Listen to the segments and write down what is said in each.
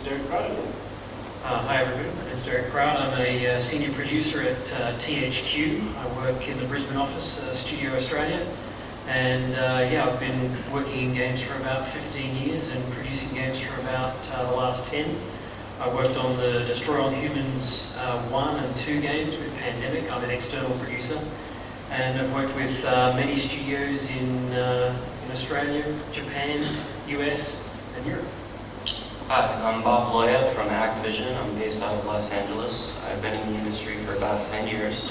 Derek Pratt. Hi everybody, my name's Derek Pratt. I'm a senior producer at THQ. I work in the Brisbane office, Studio Australia. And yeah, I've been working in games for about 15 years and producing games for about the last 10. I worked on the Destroy All Humans 1 and 2 games with Pandemic. I'm an external producer. And I've worked with many studios in Australia, Japan, US, and Europe. Hi, I'm Bob Loya from Activision. I'm based out of Los Angeles. I've been in the industry for about 10 years.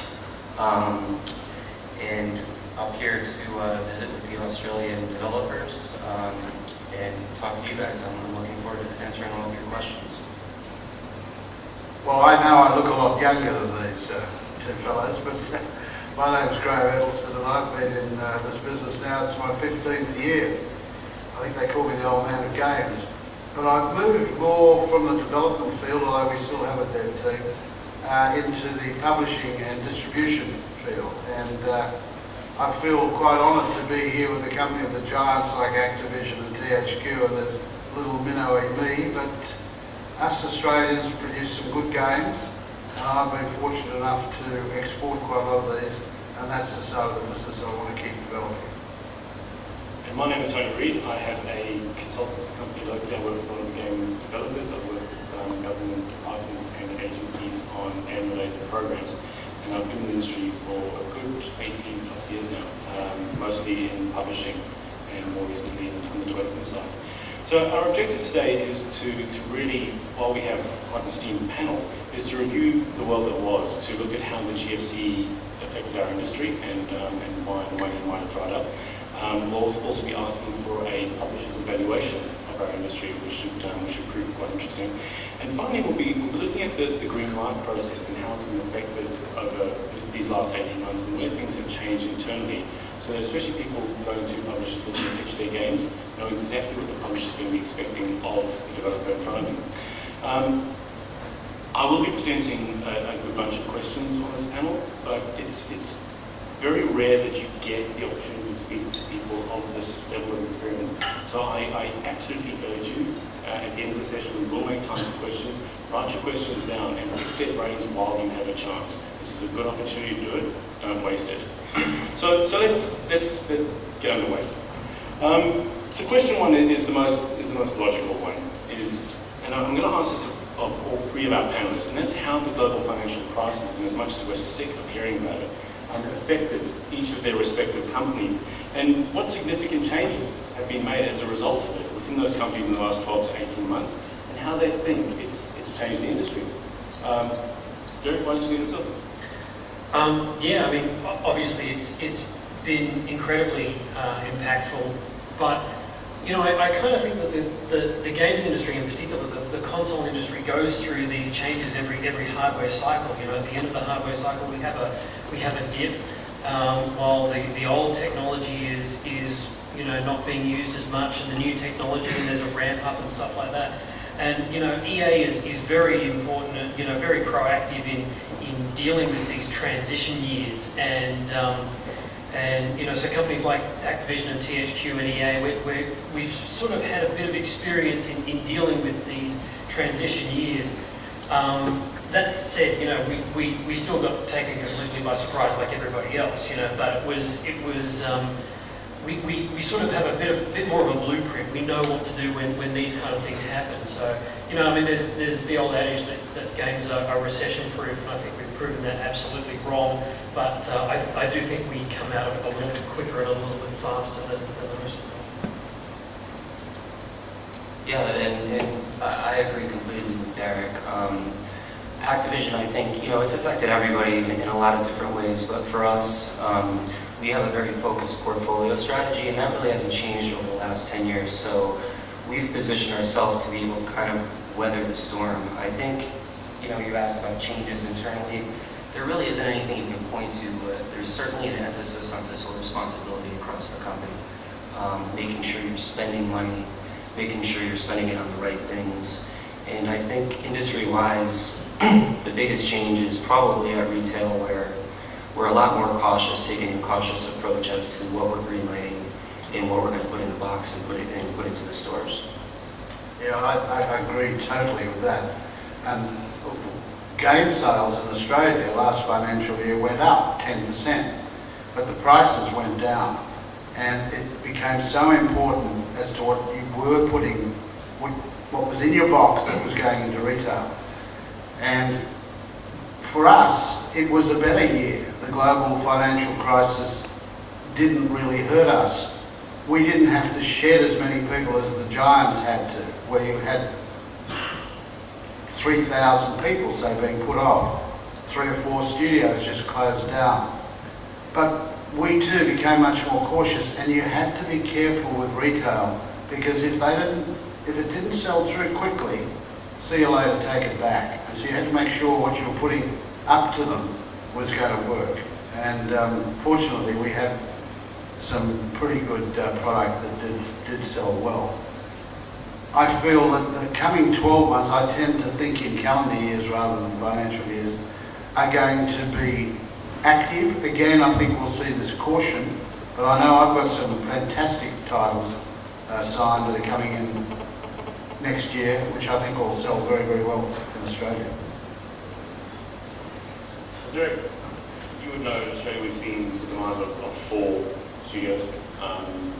And I'm here to visit with the Australian developers and talk to you guys. I'm looking forward to answering all of your questions. Well, I know I look a lot younger than these two fellows, but my name's Edelsten and I've been in this business now. It's my 15th year. I think they call me the old man of games. But I've moved more from the development field, although we still have a dev team, into the publishing and distribution field. And I feel quite honoured to be here with a company of the giants like Activision and THQ, and there's little minnowy me, but us Australians produce some good games, and I've been fortunate enough to export quite a lot of these, and that's the side of the business I want to keep developing. And my name is Tony Reid. I have a consultancy company locally. I work with a lot of game developers. I work with government departments and agencies on game-related programs. And I've been in the industry for a good 18 plus years now, mostly in publishing and more recently on the development side. So our objective today is to really, while we have quite an esteemed panel, is to review the world that was, to look at how the GFC affected our industry and why the way it might have dried up. We'll also be asking for a publisher's evaluation of our industry, which should prove quite interesting. And finally, we'll be looking at the green light process and how it's been affected over these last 18 months and where things have changed internally. So that especially people going to publishers looking to pitch their games know exactly what the publisher is going to be expecting of the developer in front of them. I will be presenting a good bunch of questions on this panel, but it's very rare that you get the opportunity to speak to people of this level of experience. So I absolutely urge you, at the end of the session, we will make time for questions. Write your questions down and pick their brains while you have a chance. This is a good opportunity to do it. Don't waste it. So let's get underway. So question one is the most logical one. And I'm going to ask this of all three of our panelists, and that's how the global financial crisis, and as much as we're sick of hearing about it, affected each of their respective companies, and what significant changes have been made as a result of it within those companies in the last 12 to 18 months, and how they think it's changed the industry. Derek, why don't you get us up? Yeah, I mean, obviously it's been incredibly impactful, but you know, I kind of think that the games industry in particular, the console industry, goes through these changes every hardware cycle. You know, at the end of the hardware cycle, we have a dip, while the old technology is not being used as much, and the new technology, and there's a ramp up and stuff like that. And you know, EA is very important, and very proactive in dealing with these transition years, and so companies like Activision and THQ and EA, we've sort of had a bit of experience in dealing with these transition years. That said, we still got taken completely by surprise like everybody else, but we sort of have a bit more of a blueprint. We know what to do when these kind of things happen. So, I mean, there's the old adage that games are recession-proof, and I think we've proven that absolutely wrong. But I do think we come out of it a little bit quicker and a little bit faster than the rest of them. Yeah, and I agree completely with Derek. Activision, I think, it's affected everybody in a lot of different ways, but for us, we have a very focused portfolio strategy, and that really hasn't changed over the last 10 years. So we've positioned ourselves to be able to kind of weather the storm. I think, you asked about changes internally. There really isn't anything you can point to, but there's certainly an emphasis on fiscal responsibility across the company. Making sure you're spending money, making sure you're spending it on the right things. And I think industry-wise, the biggest change is probably at retail, where we're a lot more cautious, taking a cautious approach as to what we're greenlighting and what we're going to put in the box and put into the stores. Yeah, I agree totally with that. And game sales in Australia last financial year went up 10%, but the prices went down. And it became so important as to what you were putting, what was in your box that was going into retail. And for us, it was a better year. The global financial crisis didn't really hurt us. We didn't have to shed as many people as the giants had to, where you had 3,000 people, say, being put off. 3 or 4 studios just closed down. But we too became much more cautious, and you had to be careful with retail, because if it didn't sell through quickly, see you later, take it back. And so you had to make sure what you were putting up to them was going to work. And fortunately, we had some pretty good product that did sell well. I feel that the coming 12 months, I tend to think in calendar years rather than financial years, are going to be active. Again, I think we'll see this caution, but I know I've got some fantastic titles signed that are coming in next year, which I think will sell very, very well in Australia. Derek, you would know in Australia we've seen the demise of 4 studios, and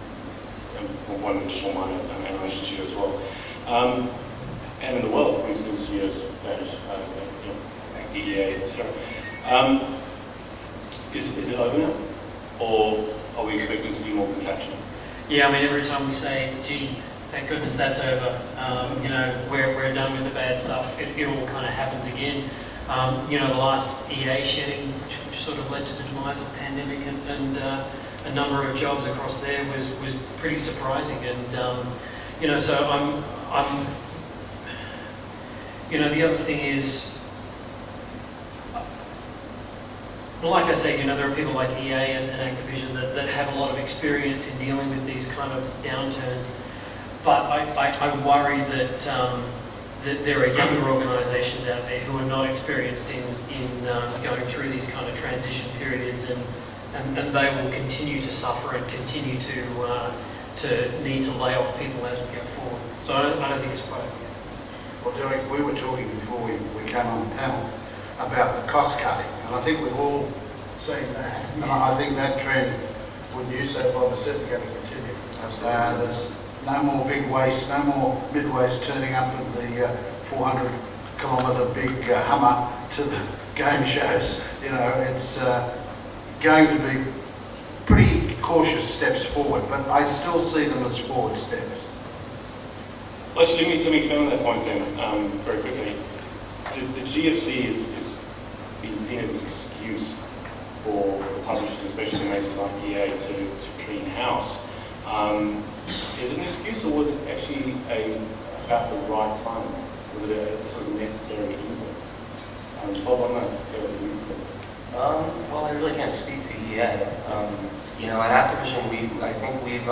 one additional minor animation studio as well. And in the world, we've seen studios vanish, like EA, etc. Is it over now, or are we expecting to see more contraction? Yeah, I mean, every time we say, gee, thank goodness that's over, we're done with the bad stuff, it all kind of happens again. The last EA shedding, which sort of led to the demise of the pandemic, and a number of jobs across there was pretty surprising. And so I'm the other thing is, like I say, there are people like EA and Activision that have a lot of experience in dealing with these kind of downturns. But I worry that there are younger organisations out there who are not experienced in going through these kind of transition periods, and they will continue to suffer and continue to need to lay off people as we go forward. So I don't think it's quite okay. Well, Derek, we were talking before we came on the panel about the cost cutting, and I think we've all seen that. And I think that trend, wouldn't you say, Bob, is certainly going to continue. Absolutely. There's no more big waste, no more midways turning up with the 400-kilometre big Hummer to the game shows. It's going to be pretty cautious steps forward, but I still see them as forward steps. Well, actually, let me expand on that point then, very quickly. The GFC is been seen as an excuse for the publishers, especially the makers like EA, to clean house. Is it an excuse, or was it actually about the right time? Was it a sort of necessary evil? Bob, on that. Well, I really can't speak to EA. At Activision, I think we've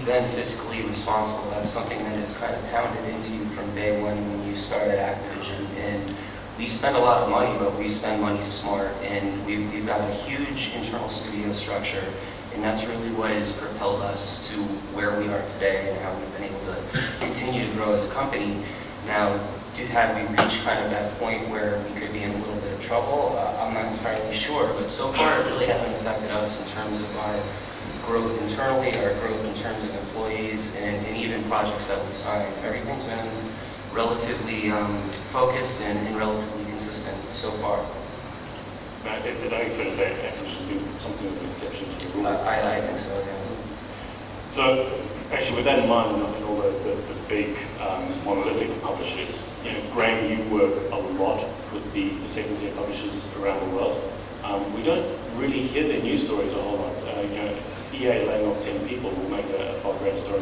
been fiscally responsible. That's something that is kind of pounded into you from day one when you started Activision. And we spend a lot of money, but we spend money smart. And we've got a huge internal studio structure. And that's really what has propelled us to where we are today and how we've been able to continue to grow as a company. Now, have we reached kind of that point where we could be in a little bit of trouble? I'm not entirely sure, but so far it really hasn't affected us in terms of our growth internally, our growth in terms of employees, and even projects that we sign. Everything's been relatively focused and relatively consistent so far. I think it's fair to say Activision's been something of an exception to the rule. I think so, yeah. So, actually, with that in mind, and all the big monolithic publishers, Graham, you work a lot with the second-tier publishers around the world. We don't really hear their news stories a whole lot. EA laying off 10 people will make a far greater story.